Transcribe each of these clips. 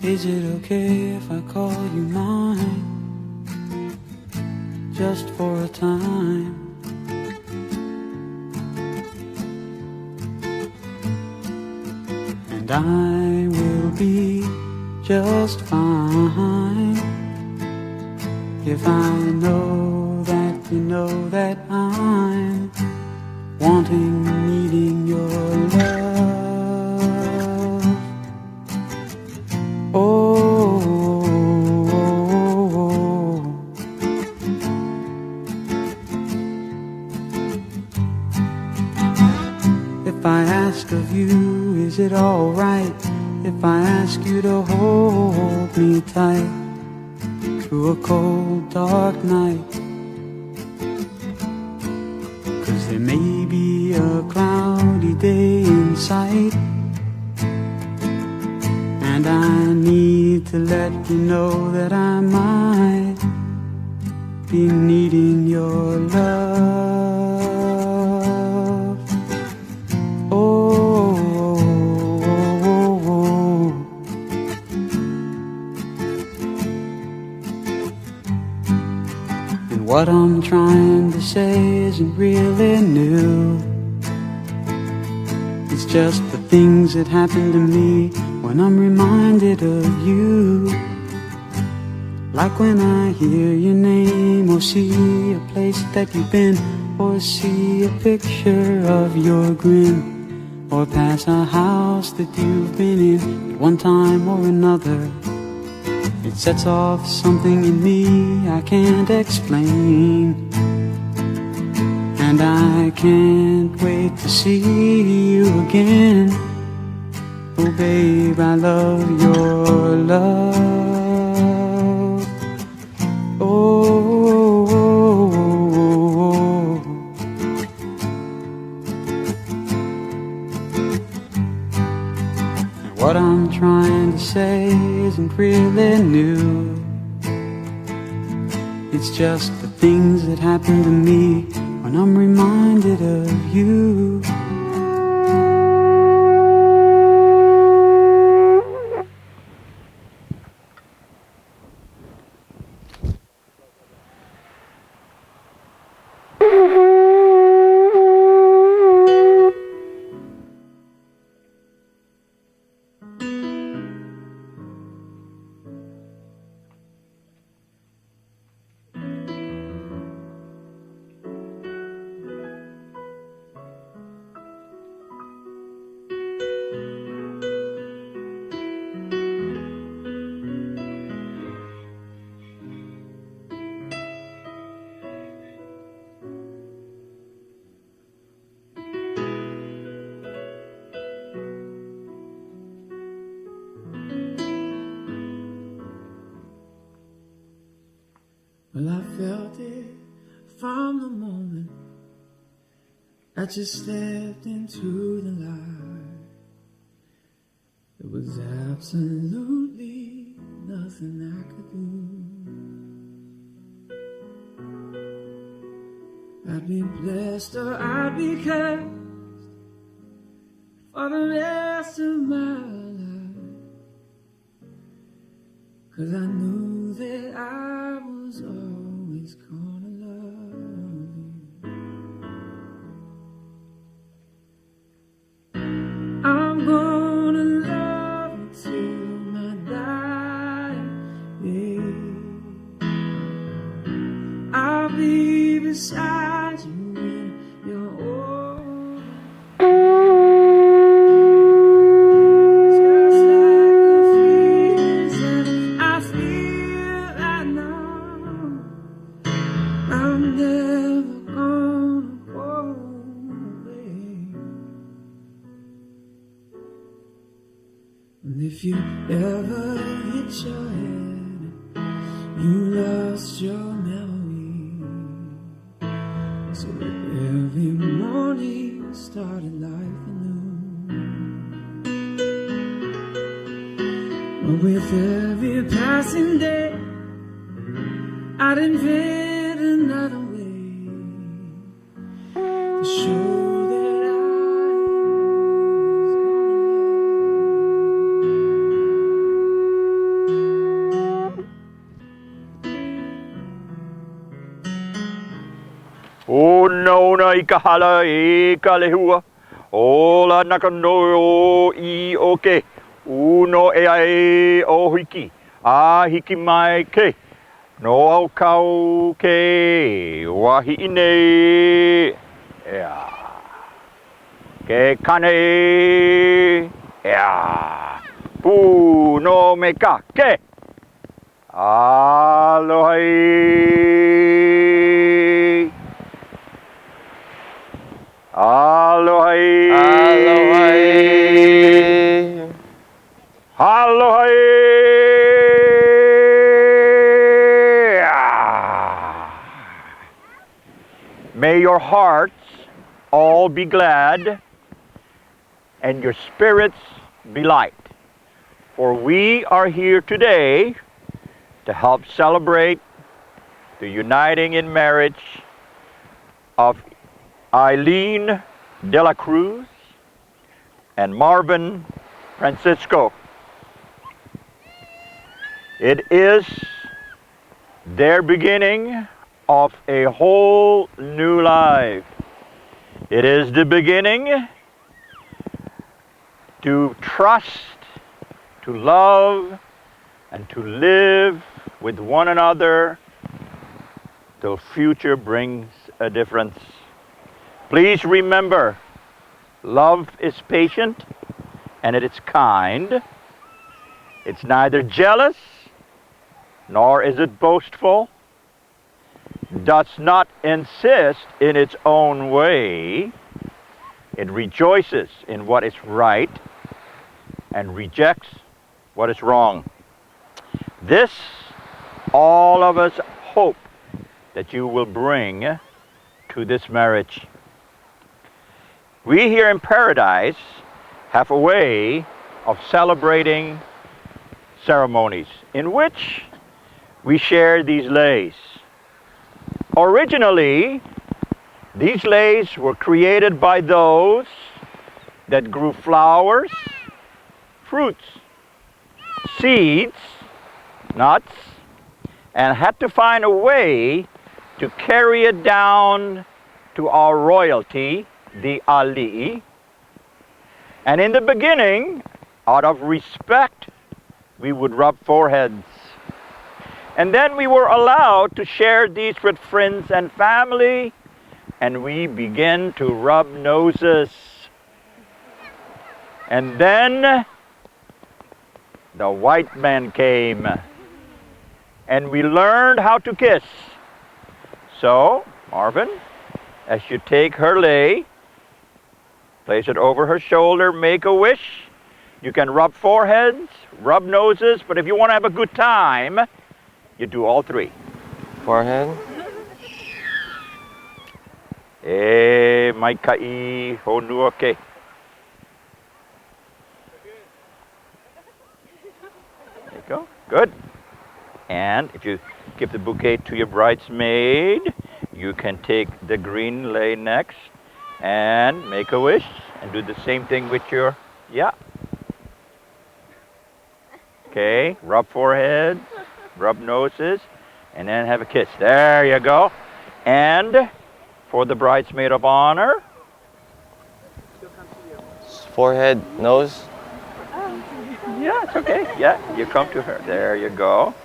Is it okay if I call you mine, just for a time? And I will be just fine if I know that you know that I'm wanting, needing your love. Oh, if I ask of you, is it alright if I ask you to hold me tight through a cold, dark night? 'Cause there may be a cloudy day in sight, and I need to let you know that I might be needing your love. Oh, and what I'm trying to say isn't really new. It's just the things that happen to me when I'm reminded of you. Like when I hear your name, or see a place that you've been, or see a picture of your grin, or pass a house that you've been in at one time or another. It sets off something in me I can't explain, and I can't wait to see you again. Oh babe, I love your love. Oh, and what I'm trying to say isn't really new. It's just the things that happen to me when I'm reminded of you. Well, I felt it from the moment that you stepped into the light. There was absolutely nothing I could do. I'd be blessed or I'd be cursed for the rest of my life, 'cause I knew that I was always gonna love you. I'm gonna love you till my dying day. I'll be beside you when you're old. Just like the feelings that I feel right now, I'm never gonna go away. And if you ever hit your head, you lost your memory. So every morning started life anew. But with every passing day, I'd invent another way to show that I was gonna love. O nauna I ka hala e ka lehua. Ola nakanoio I oke. Uno e ai o hiki. A hiki mai ke. No au kau ke. Wahi ine. Ea. Ke kane. Ea. Pu no me ka ke. Aloha. Aloha. Aloha. Aloha. May your hearts all be glad and your spirits be light. For we are here today to help celebrate the uniting in marriage of Eileen De La Cruz and Marvin Francisco. It is their beginning of a whole new life. It is the beginning to trust, to love, and to live with one another till future brings a difference. Please remember, love is patient and it is kind. It's neither jealous nor is it boastful, does not insist in its own way. It rejoices in what is right and rejects what is wrong. This, all of us hope that you will bring to this marriage. We here in Paradise have a way of celebrating ceremonies in which we share these leis. Originally, these leis were created by those that grew flowers, fruits, seeds, nuts, and had to find a way to carry it down to our royalty, the ali'i. And in the beginning, out of respect, we would rub foreheads. And then we were allowed to share these with friends and family, and we began to rub noses. And then the white man came, and we learned how to kiss. So, Marvin, as you take her lei, place it over her shoulder, make a wish. You can rub foreheads, rub noses, but if you want to have a good time, you do all three. Forehead. E mai kai honua ke. There you go. Good. And if you give the bouquet to your bridesmaid, you can take the green lei next and make a wish and do the same thing with your, yeah. Okay, rub forehead, rub noses, and then have a kiss. There you go. And for the bridesmaid of honor. Forehead, nose. Yeah, it's okay. Yeah, you come to her. There you go.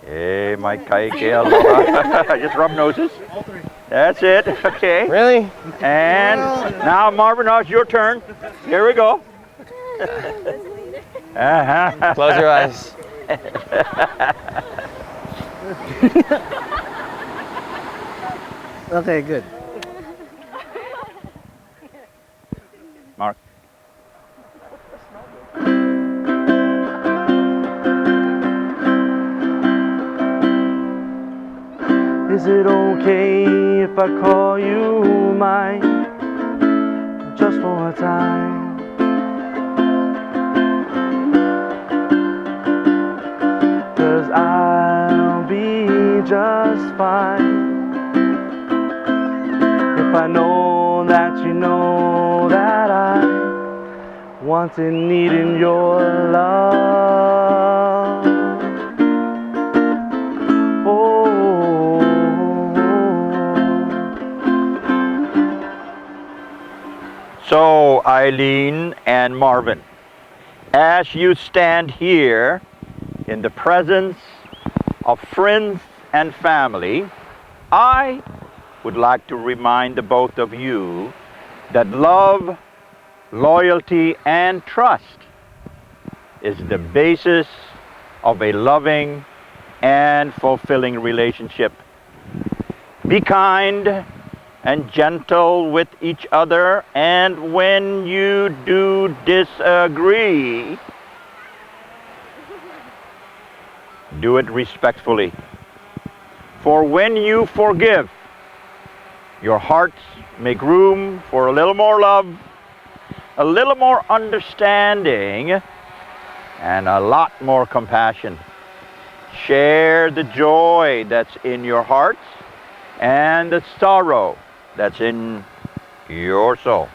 Hey, my kai ke aloha. Just rub noses. That's it. Okay. Really? And now, Marvin, now it's your turn. Here we go. Close your eyes. Okay, good. Mark. Is it okay if I call you mine just for a time? Cause I'll be just fine if I know that you know that I want and needing your love. Oh, So, Eileen and Marvin, as you stand here in the presence of friends and family, I would like to remind the both of you that love, loyalty, and trust is the basis of a loving and fulfilling relationship. Be kind and gentle with each other, and when you do disagree, do it respectfully. For when you forgive, your hearts make room for a little more love, a little more understanding, and a lot more compassion. Share the joy that's in your hearts and the sorrow that's in your soul.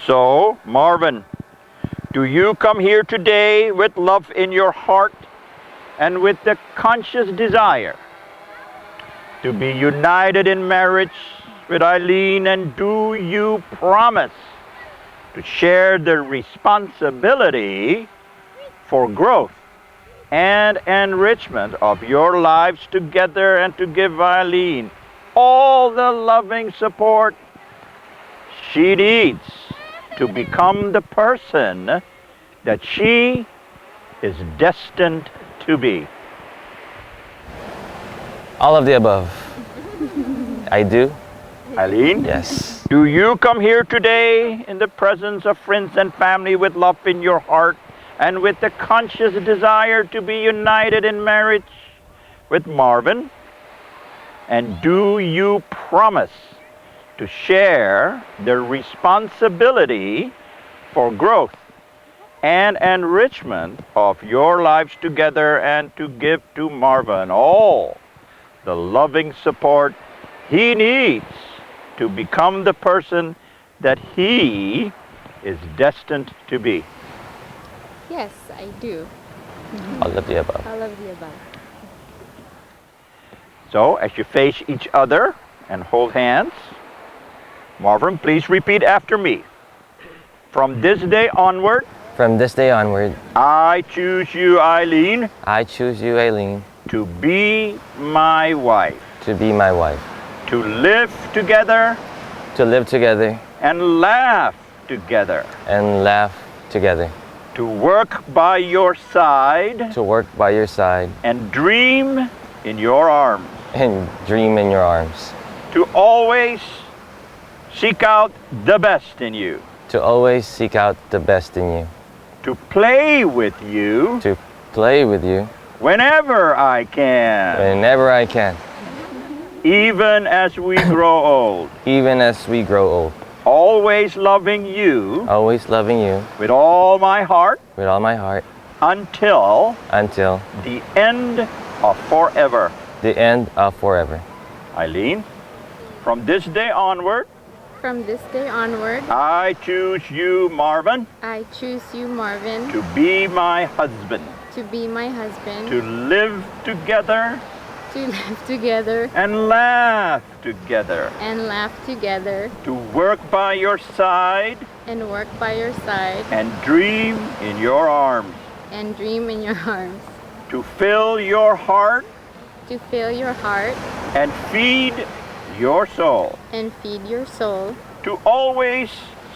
So, Marvin, do you come here today with love in your heart and with the conscious desire to be united in marriage with Eileen, and do you promise to share the responsibility for growth and enrichment of your lives together, and to give Eileen all the loving support she needs to become the person that she is destined to be? All of the above. I do. Eileen? Yes. Do you come here today in the presence of friends and family with love in your heart and with the conscious desire to be united in marriage with Marvin? And do you promise to share the responsibility for growth and enrichment of your lives together, and to give to Marvin all the loving support he needs to become the person that he is destined to be? Yes, I do. All of the above. All of the above. So, as you face each other and hold hands, Marvin, please repeat after me. From this day onward, From this day onward, I choose you, Eileen, I choose you, Aileen, to be my wife, to be my wife, to live together to live together and laugh together, and laugh together, to work by your side to work by your side and dream in your arms, and dream in your arms, to always seek out the best in you, to always seek out the best in you, to play with you to play with you whenever I can, whenever I can, even as we grow old, even as we grow old, always loving you always loving you with all my heart with all my heart until until the end of forever. the end of forever. Eileen, from this day onward, From this day onward, I choose you, Marvin, I choose you, Marvin, to be my husband, to be my husband, to live together to live together and laugh together, and laugh together, to work by your side and work by your side and dream in your arms, and dream in your arms, to fill your heart to fill your heart and feed your soul, and feed your soul, to always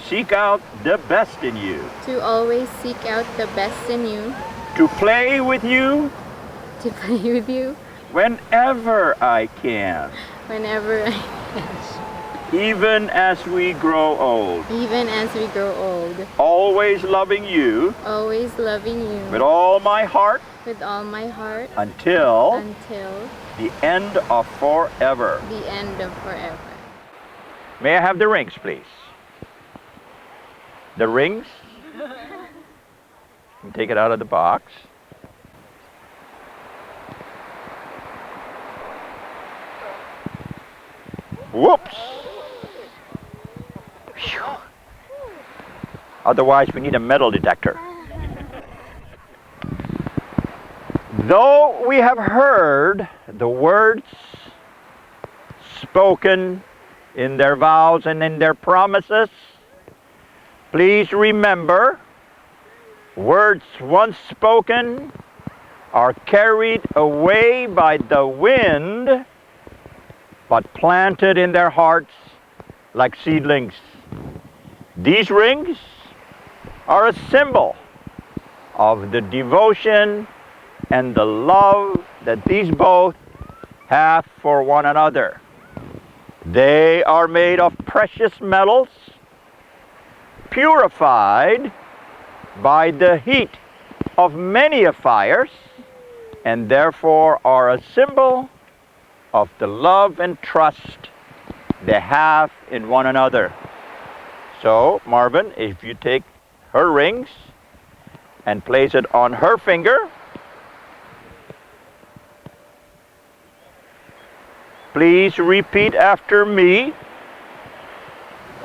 seek out the best in you, to always seek out the best in you, to play with you to play with you whenever I can, whenever even as we grow old, even as we grow old, always loving you always loving you with all my heart with all my heart until until the end of forever. the end of forever. May I have the rings, please? The rings? Take it out of the box. Whoops! Phew. Otherwise, we need a metal detector. Though we have heard the words spoken in their vows and in their promises, Please remember, words once spoken are carried away by the wind, but planted in their hearts like seedlings. These rings are a symbol of the devotion and the love that these both have for one another. They are made of precious metals, purified by the heat of many fires, and therefore are a symbol of the love and trust they have in one another. So, Marvin, if you take her rings and place it on her finger, please repeat after me.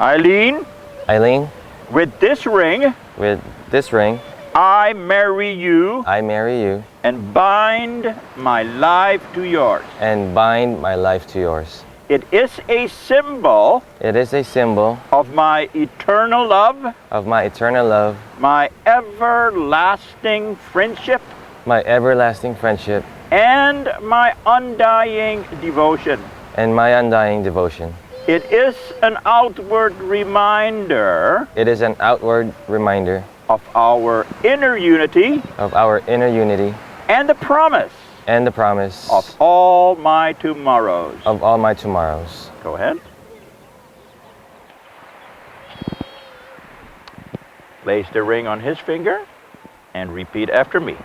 Eileen, Eileen, with this ring, with this ring, I marry you I marry you and bind my life to yours. and bind my life to yours. It is a symbol It is a symbol of my eternal love, of my eternal love, my everlasting friendship, my everlasting friendship, and my undying devotion. and my undying devotion. It is an outward reminder It is an outward reminder of our inner unity of our inner unity and the promise and the promise of all my tomorrows. of all my tomorrows. Go ahead. Place the ring on his finger and repeat after me.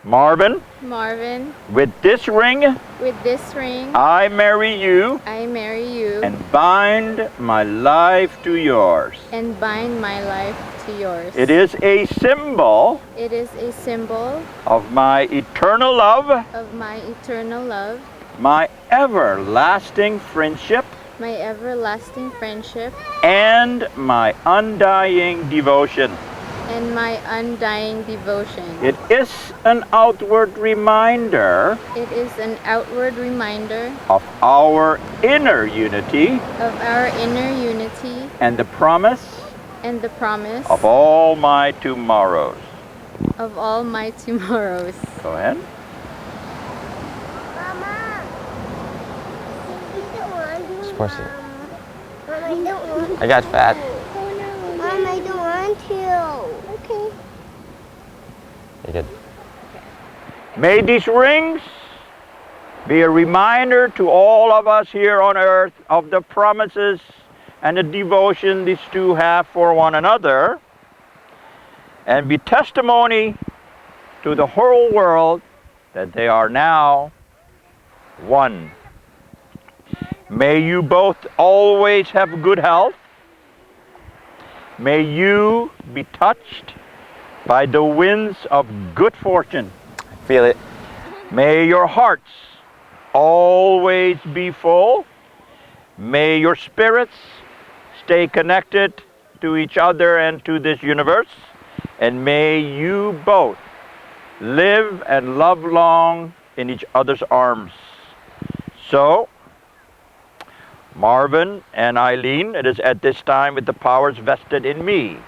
Marvin, Marvin, with this ring, with this ring, I marry you I marry you and bind my life to yours. and bind my life to yours. It is a symbol It is a symbol of my eternal love, of my eternal love, my everlasting friendship, my everlasting friendship, and my undying devotion. and my undying devotion. It is an outward reminder It is an outward reminder of our inner unity of our inner unity and the promise and the promise of all my tomorrows. of all my tomorrows. Go ahead. Mama, you don't want to. Of course it- Mom, I don't want I got fat. Mom, I don't want to. Okay. You good? May these rings be a reminder to all of us here on earth of the promises and the devotion these two have for one another, and be testimony to the whole world that they are now one. May you both always have good health. May you be touched by the winds of good fortune. Feel it. May your hearts always be full. May your spirits stay connected to each other and to this universe. And may you both live and love long in each other's arms. So, Marvin and Eileen, it is at this time with the powers vested in me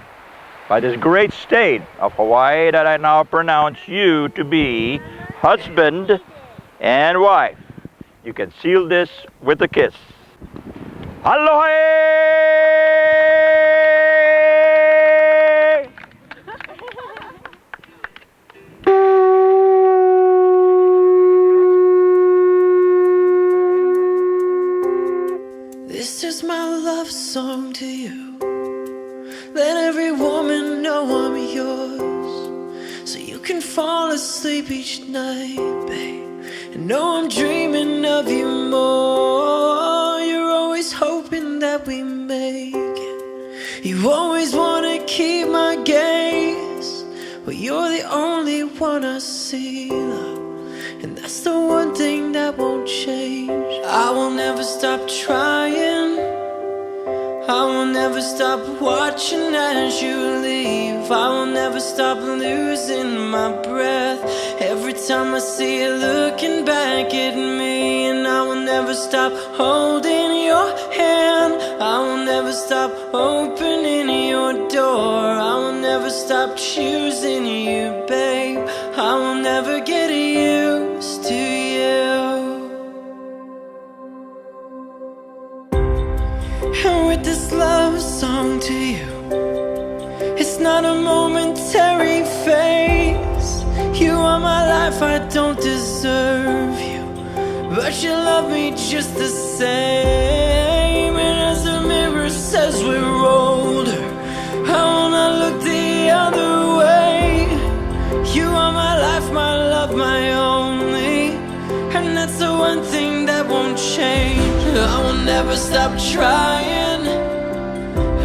by this great state of Hawaii that I now pronounce you to be husband and wife. You can seal this with a kiss. Aloha! This is my love song to you. Let every woman know I'm yours, so you can fall asleep each night, babe, and know I'm dreaming of you more. You're always hoping that we make it. You always wanna keep my gaze. Well, you're the only one I see, love, and that's the one thing that won't change. I will never stop trying. I will never stop watching as you leave. I will never stop losing my breath every time I see you looking back at me. And I will never stop holding your hand. stop opening your door. I will never stop choosing you, babe. I will never get used to you. And with this love song to you, it's not a momentary phase. You are my life, I don't deserve you, but you love me just the same. And as the mirror says we're older, I wanna look the other way. You are my life, my love, my only, and that's the one thing that won't change. I will never stop trying,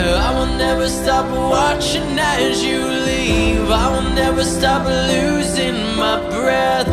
I will never stop watching as you leave. I will never stop losing my breath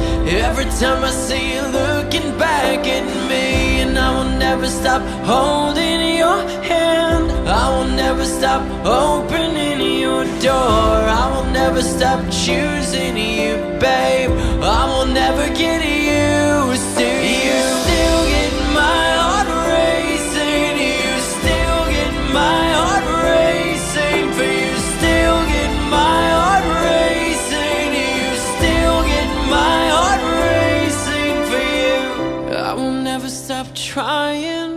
every time I see you looking back at me. And I will never stop holding your hand, I will never stop opening your door. I will never stop choosing you, babe. I will never get used to you. Still get my heart racing, you still get my heart racing. For you still get my heart racing, you still get my heart racing. For you, I will never stop trying,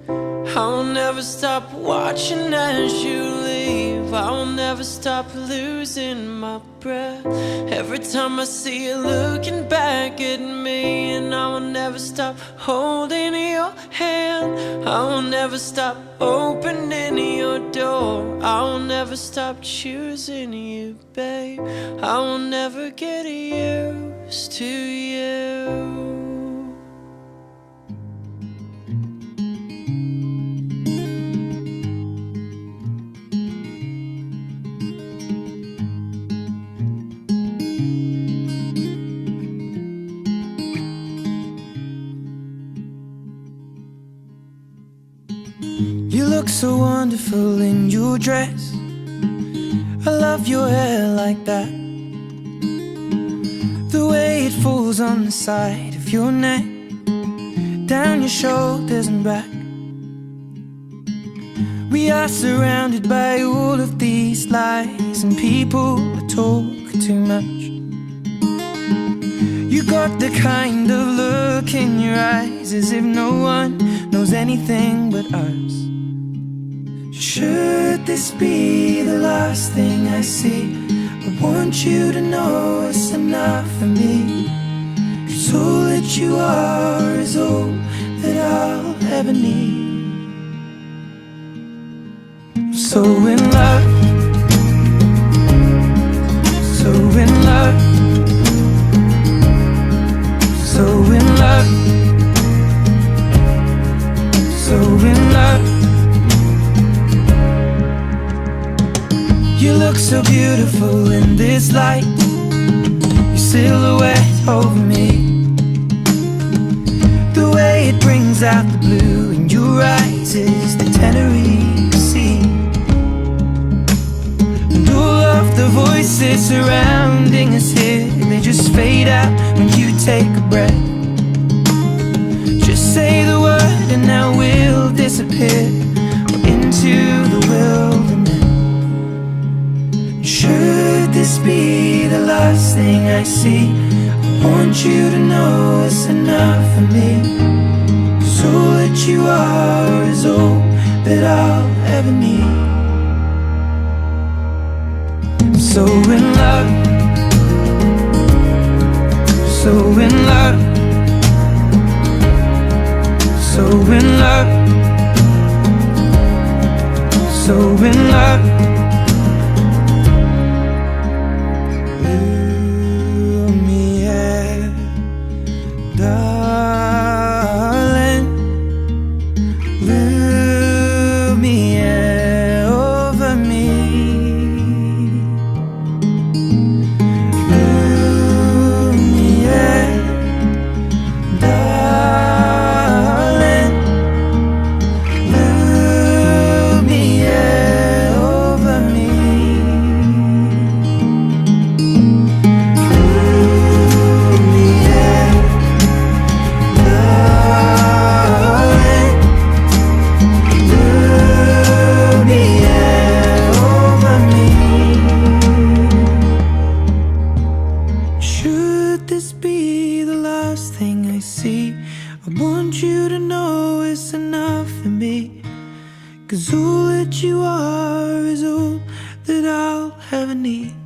I will never stop watching as you leave. I will never stop losing my breath every time I see you looking back at me. And I will never stop holding your hand, I will never stop opening your door. I will never stop choosing you, babe. I will never get used to you. You look so wonderful in your dress, I love your hair like that, the way it falls on the side of your neck, down your shoulders and back. We are surrounded by all of these lies, and people that talk too much. You got the kind of look in your eyes as if no one knows anything but us. Should this be the last thing I see, I want you to know it's enough for me. 'Cause all that you are is all that I'll ever need. I'm so in love, so in love, so in love, so in love. You look so beautiful in this light, your silhouette over me, the way it brings out the blue in your eyes is the Tenerife Sea. And all of the voices surrounding us here, they just fade out when you take a breath. Just say the word and now we'll disappear into the wilderness. Should this be the last thing I see, I want you to know it's enough for me. 'Cause all that you are is all that I'll ever need. I'm so in love, so in love, so in love, so in love. Over you to know it's enough for me. 'Cause all that you are is all that I'll ever need.